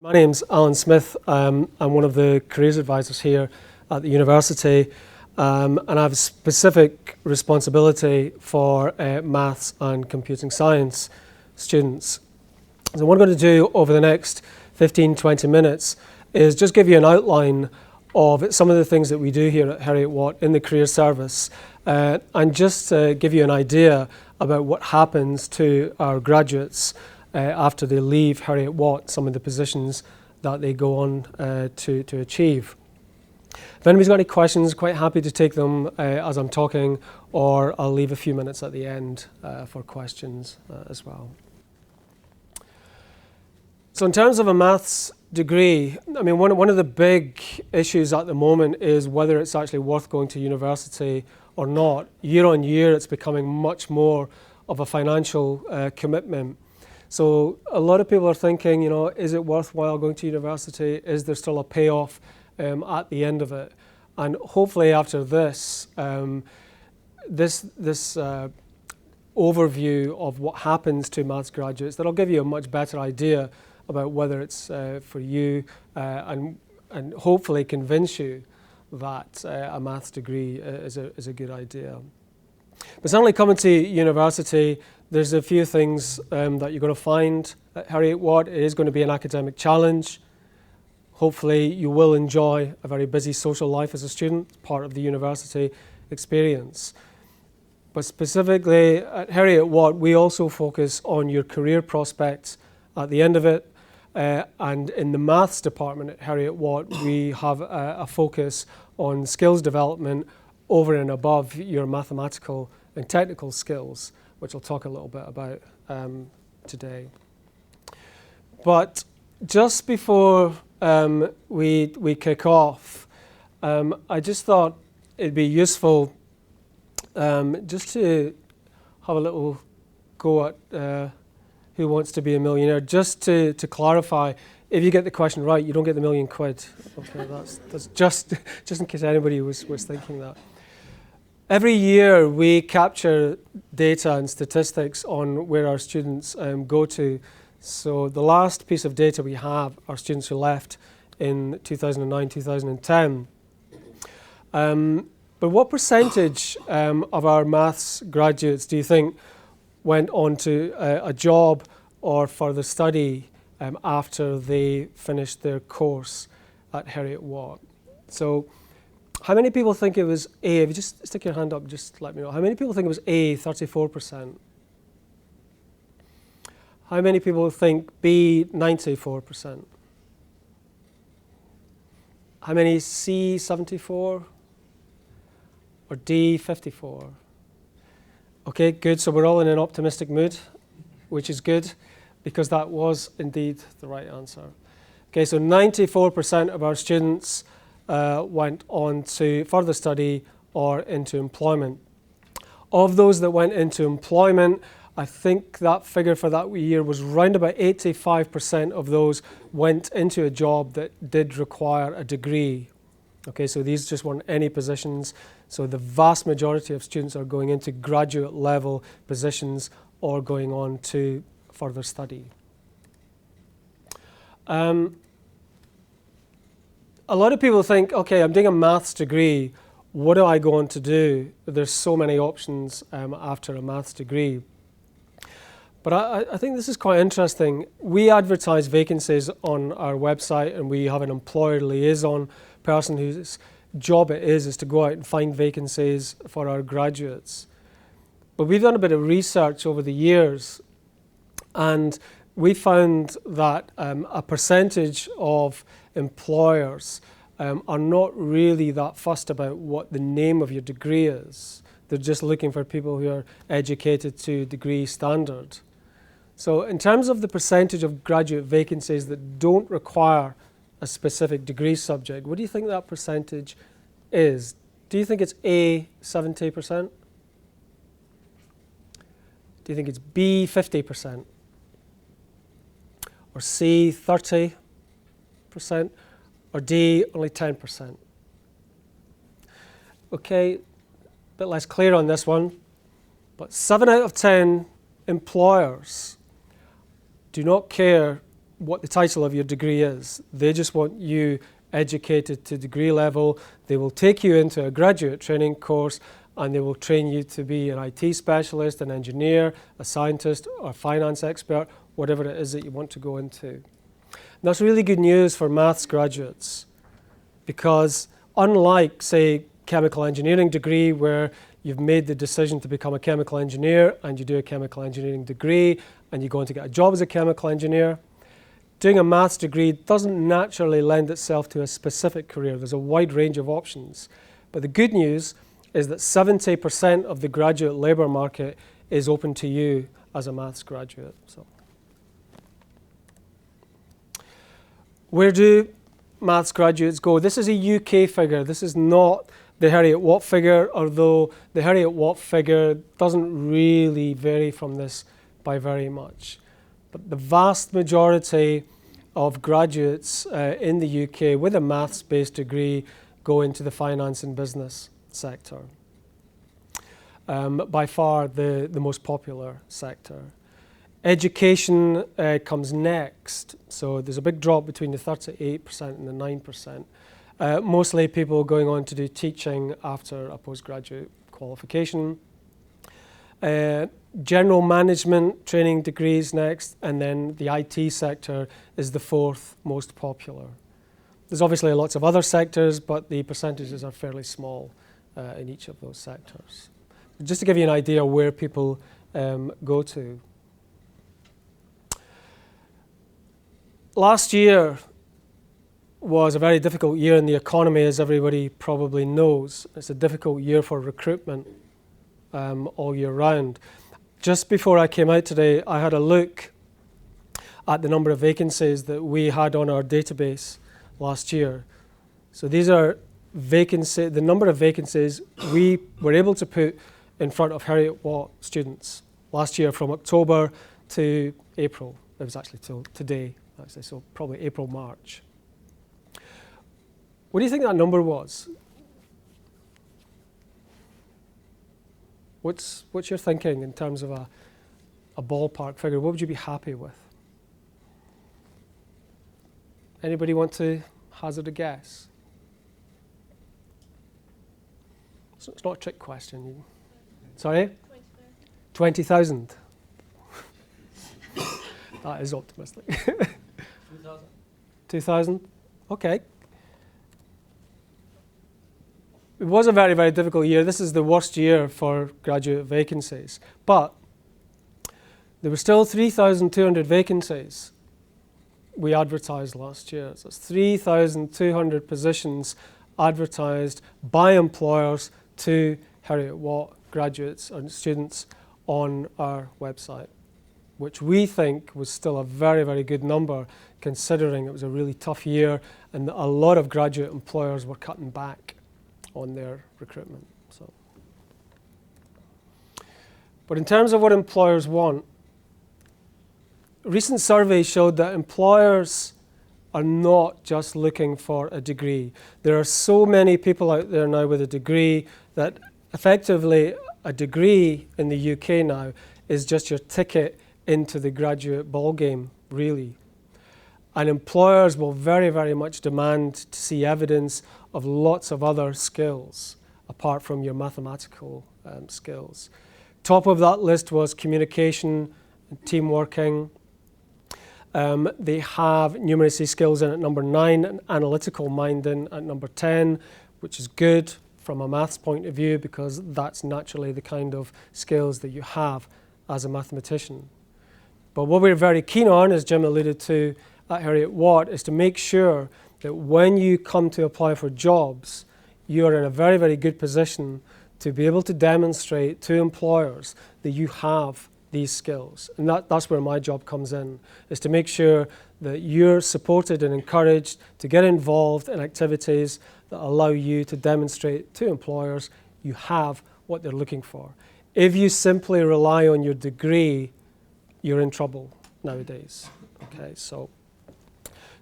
My name's Alan Smith. I'm one of the careers advisors here at the university, and I have a specific responsibility for maths and computing science students. So what I'm going to do over the next 15-20 minutes is just give you an outline of some of the things that we do here at Heriot-Watt in the career service, and just give you an idea about what happens to our graduates after they leave Heriot-Watt, some of the positions that they go on to achieve. If anybody's got any questions, quite happy to take them as I'm talking, or I'll leave a few minutes at the end for questions as well. So in terms of a maths degree, I mean, one of the big issues at the moment is whether it's actually worth going to university or not. Year on year, it's becoming much more of a financial commitment. So a lot of people are thinking, you know, is it worthwhile going to university? Is there still a payoff at the end of it? And hopefully after this, this overview of what happens to maths graduates, that'll give you a much better idea about whether it's for you and hopefully convince you that a maths degree is a good idea. But certainly coming to university, there's a few things that you're going to find at Heriot-Watt. It is going to be an academic challenge. Hopefully you will enjoy a very busy social life as a student, part of the university experience. But specifically at Heriot-Watt, we also focus on your career prospects at the end of it. And in the maths department at Heriot-Watt, we have a focus on skills development over and above your mathematical and technical skills, which I'll talk a little bit about today. But just before we kick off, I just thought it'd be useful just to have a little go at Who Wants to Be a Millionaire, just to clarify. If you get the question right, you don't get the £1 million. Okay, that's just in case anybody was thinking that. Every year we capture data and statistics on where our students go to. So the last piece of data we have are students who left in 2009, 2010. But what percentage of our maths graduates do you think went on to a job or further study after they finished their course at Heriot-Watt? So how many people think it was A? If you just stick your hand up, just let me know. How many people think it was A, 34%? How many people think B, 94%? How many C, 74? Or D, 54? Okay, good. So we're all in an optimistic mood, which is good, because that was indeed the right answer. Okay, so 94% of our students went on to further study or into employment. Of those that went into employment, I think that figure for that year was round about 85% of those went into a job that did require a degree. Okay, so these just weren't any positions. So the vast majority of students are going into graduate level positions or going on to further study. A lot of people think, okay, I'm doing a maths degree. What do I go on to do? There's so many options after a maths degree. But I think this is quite interesting. We advertise vacancies on our website, and we have an employer liaison person whose job it is to go out and find vacancies for our graduates. But we've done a bit of research over the years, and we found that a percentage of employers are not really that fussed about what the name of your degree is. They're just looking for people who are educated to degree standard. So in terms of the percentage of graduate vacancies that don't require a specific degree subject, what do you think that percentage is? Do you think it's A, 70%? Do you think it's B, 50%? Or C, 30%? Or D, only 10%? Okay, a bit less clear on this one, but 7 out of 10 employers do not care what the title of your degree is. They just want you educated to degree level. They will take you into a graduate training course and they will train you to be an IT specialist, an engineer, a scientist, or a finance expert, whatever it is that you want to go into. And that's really good news for maths graduates, because unlike, say, chemical engineering degree, where you've made the decision to become a chemical engineer and you do a chemical engineering degree and you go on to get a job as a chemical engineer, doing a maths degree doesn't naturally lend itself to a specific career. There's a wide range of options. But the good news is that 70% of the graduate labour market is open to you as a maths graduate. So, where do maths graduates go? This is a UK figure. This is not the Heriot-Watt figure, although the Heriot-Watt figure doesn't really vary from this by very much. But the vast majority of graduates in the UK with a maths-based degree go into the finance and business sector. By far the most popular sector. Education comes next, so there's a big drop between the 38% and the 9%. Mostly people going on to do teaching after a postgraduate qualification. General management training degrees next, and then the IT sector is the fourth most popular. There's obviously lots of other sectors, but the percentages are fairly small in each of those sectors. Just to give you an idea where people go to. Last year was a very difficult year in the economy, as everybody probably knows. It's a difficult year for recruitment all year round. Just before I came out today, I had a look at the number of vacancies that we had on our database last year. So these are the number of vacancies we were able to put in front of Heriot-Watt students last year from October to April. It was actually till today, actually, so probably April, March. What do you think that number was? What's your thinking in terms of a ballpark figure? What would you be happy with? Anybody want to hazard a guess? So it's not a trick question. Sorry? 20,000. That is optimistic. 2,000. 2,000? Okay. It was a very, very difficult year. This is the worst year for graduate vacancies. But there were still 3,200 vacancies we advertised last year. So it's 3,200 positions advertised by employers to Heriot-Watt graduates and students on our website, which we think was still a very, very good number, considering it was a really tough year and a lot of graduate employers were cutting back on their recruitment. So, but in terms of what employers want, recent surveys showed that employers are not just looking for a degree. There are so many people out there now with a degree that effectively a degree in the UK now is just your ticket into the graduate ballgame, really. And employers will very, very much demand to see evidence of lots of other skills apart from your mathematical skills. Top of that list was communication and team working. They have numeracy skills in at number 9 and analytical mind in at number 10, which is good from a maths point of view because that's naturally the kind of skills that you have as a mathematician. But what we're very keen on, as Jim alluded to at Heriot-Watt, is to make sure that when you come to apply for jobs, you are in a very, very good position to be able to demonstrate to employers that you have these skills. And that's where my job comes in, is to make sure that you're supported and encouraged to get involved in activities that allow you to demonstrate to employers you have what they're looking for. If you simply rely on your degree, you're in trouble nowadays. Okay, so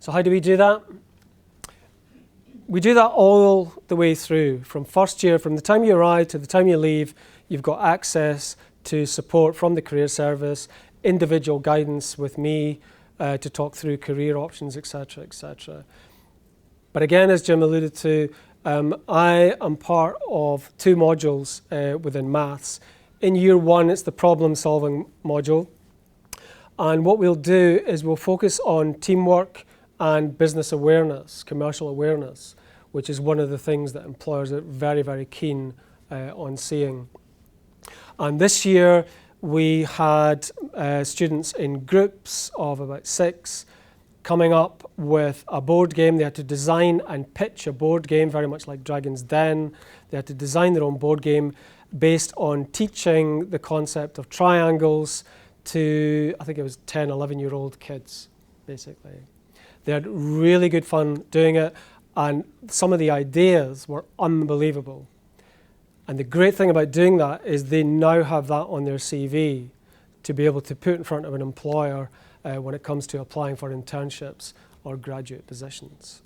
how do we do that? We do that all the way through, from first year, from the time you arrive to the time you leave. You've got access to support from the Career Service, individual guidance with me, to talk through career options, etc., etc. But again, as Jim alluded to, I am part of 2 modules within maths. In year 1, it's the problem-solving module. And what we'll do is we'll focus on teamwork and business awareness, commercial awareness, which is one of the things that employers are very, very keen on seeing. And this year, we had students in groups of about 6 coming up with a board game. They had to design and pitch a board game, very much like Dragon's Den. They had to design their own board game based on teaching the concept of triangles to, I think it was 10, 11-year-old kids, basically. They had really good fun doing it, and some of the ideas were unbelievable. And the great thing about doing that is they now have that on their CV to be able to put in front of an employer when it comes to applying for internships or graduate positions.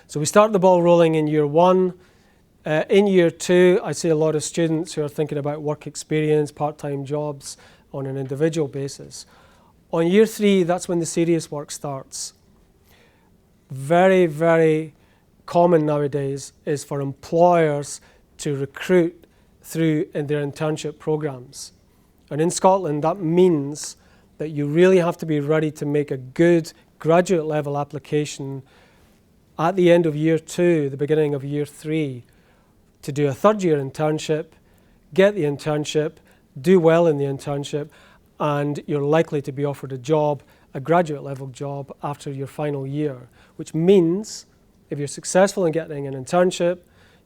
So we start the ball rolling in year 1. In year 2, I see a lot of students who are thinking about work experience, part-time jobs on an individual basis. On year 3, that's when the serious work starts. Very, very common nowadays is for employers to recruit through in their internship programs. And in Scotland, that means that you really have to be ready to make a good graduate level application at the end of year 2, the beginning of year 3, to do a 3rd year internship, get the internship, do well in the internship, and you're likely to be offered a job, a graduate level job after your final year, which means if you're successful in getting an internship,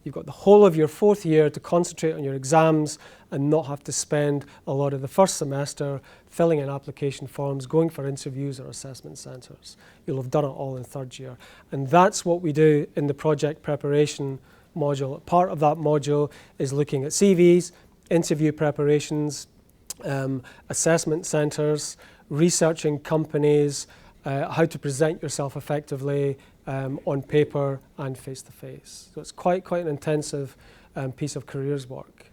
you've got the whole of your 4th year to concentrate on your exams and not have to spend a lot of the 1st semester filling in application forms, going for interviews or assessment centres. You'll have done it all in 3rd year. And that's what we do in the project preparation module. Part of that module is looking at CVs, interview preparations, assessment centres, researching companies, how to present yourself effectively on paper and face-to-face. So it's quite an intensive piece of careers work.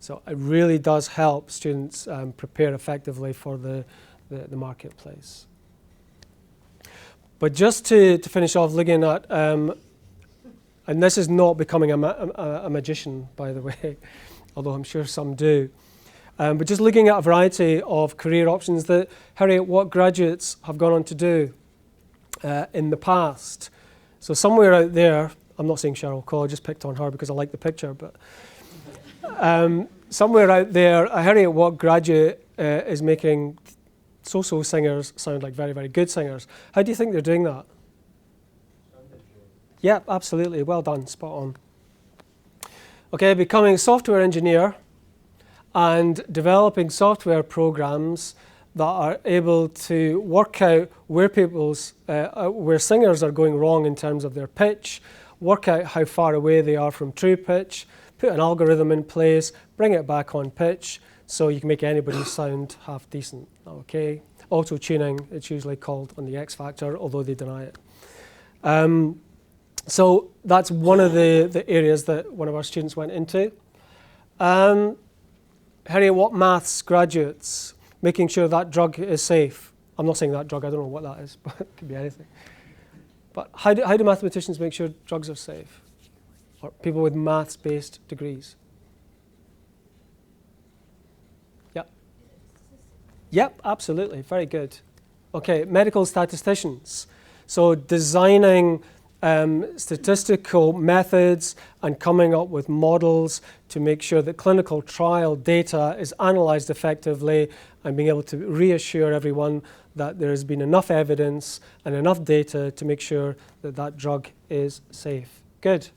So it really does help students prepare effectively for the marketplace. But just to finish off looking at, and this is not becoming a magician, by the way, although I'm sure some do, but just looking at a variety of career options that Heriot-Watt graduates have gone on to do in the past. So somewhere out there, I'm not saying Cheryl Cole, I just picked on her because I like the picture, but somewhere out there, a Heriot-Watt graduate is making so-so singers sound like very, very good singers. How do you think they're doing that? Yeah, absolutely. Well done. Spot on. Okay, becoming a software engineer and developing software programs that are able to work out where where singers are going wrong in terms of their pitch, work out how far away they are from true pitch, put an algorithm in place, bring it back on pitch, so you can make anybody sound half decent. Okay, auto-tuning, it's usually called on the X Factor, although they deny it. So that's one of the areas that one of our students went into. Heriot-Watt maths graduates, making sure that drug is safe. I'm not saying that drug, I don't know what that is, but it could be anything. But how do mathematicians make sure drugs are safe? Or people with maths-based degrees? Yep. Yep, absolutely, very good. Okay, medical statisticians. So designing statistical methods and coming up with models to make sure that clinical trial data is analysed effectively and being able to reassure everyone that there has been enough evidence and enough data to make sure that that drug is safe. Good.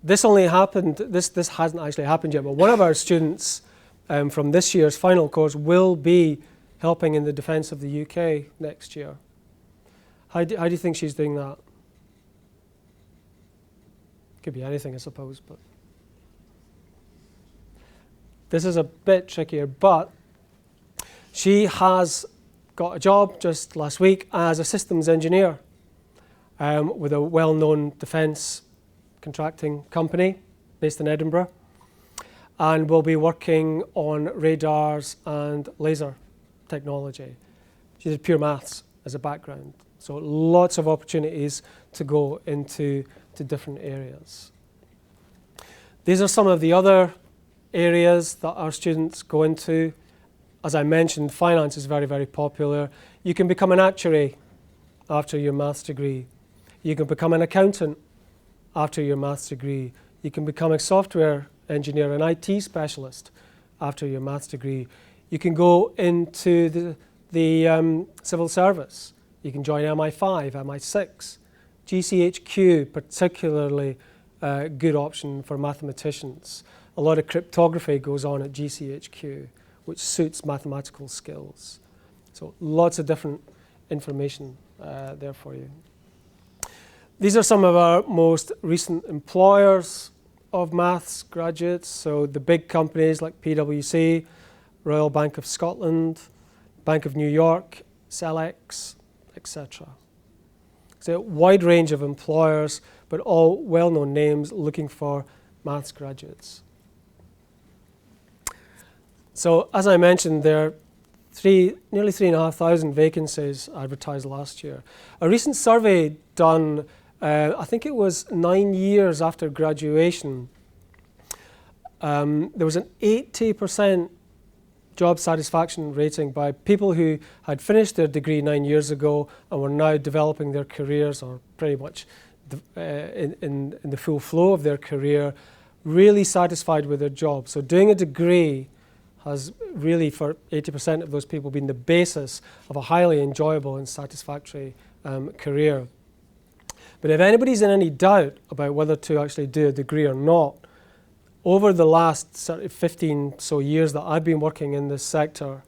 This only happened, this hasn't actually happened yet, but one of our students from this year's final course will be helping in the defence of the UK next year. How do you think she's doing that? Could be anything, I suppose, but this is a bit trickier, but she has got a job just last week as a systems engineer with a well-known defence contracting company based in Edinburgh, and will be working on radars and laser technology. She did pure maths as a background. So lots of opportunities to go into different areas. These are some of the other areas that our students go into. As I mentioned, finance is very, very popular. You can become an actuary after your maths degree. You can become an accountant after your maths degree. You can become a software engineer, an IT specialist after your maths degree. You can go into the civil service. You can join MI5, MI6. GCHQ, particularly a good option for mathematicians. A lot of cryptography goes on at GCHQ, which suits mathematical skills. So lots of different information there for you. These are some of our most recent employers of maths graduates. So the big companies like PwC, Royal Bank of Scotland, Bank of New York, Celex, etc. So a wide range of employers, but all well-known names looking for maths graduates. So as I mentioned, there are nearly 3,500 vacancies advertised last year. A recent survey done, I think it was 9 years after graduation, there was an 80% job satisfaction rating by people who had finished their degree 9 years ago and were now developing their careers, or pretty much in the full flow of their career, really satisfied with their job. So doing a degree has really, for 80% of those people, been the basis of a highly enjoyable and satisfactory career. But if anybody's in any doubt about whether to actually do a degree or not, over the last sort of 15 so years that I've been working in this sector,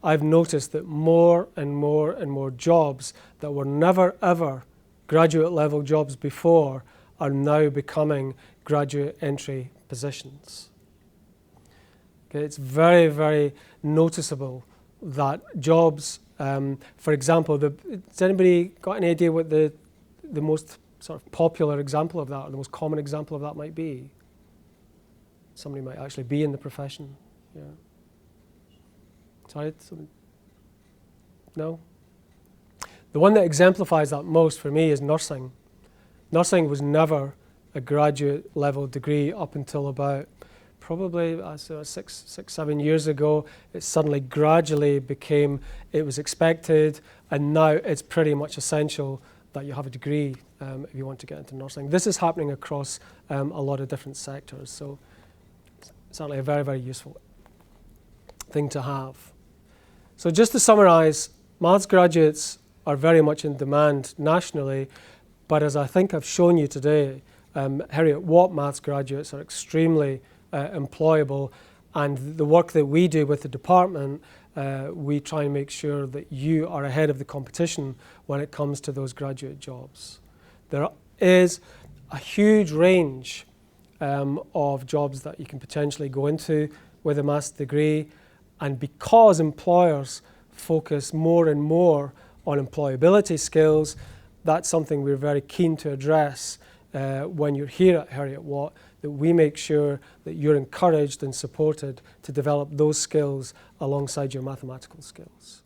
I've noticed that more and more and more jobs that were never ever graduate level jobs before are now becoming graduate entry positions. Okay, it's very, very noticeable that jobs, for example, has anybody got any idea what the most sort of popular example of that, or the most common example of that might be? Somebody might actually be in the profession. Yeah. Sorry? No? The one that exemplifies that most for me is nursing. Nursing was never a graduate level degree up until about probably 7 years ago. It suddenly gradually became, it was expected, and now it's pretty much essential that you have a degree if you want to get into nursing. This is happening across a lot of different sectors, so certainly a very, very useful thing to have. So just to summarize, maths graduates are very much in demand nationally, but as I think I've shown you today, Heriot-Watt maths graduates are extremely employable, and the work that we do with the department, we try and make sure that you are ahead of the competition when it comes to those graduate jobs. There is a huge range of jobs that you can potentially go into with a maths degree, and because employers focus more and more on employability skills, that's something we're very keen to address when you're here at Heriot-Watt, that we make sure that you're encouraged and supported to develop those skills alongside your mathematical skills.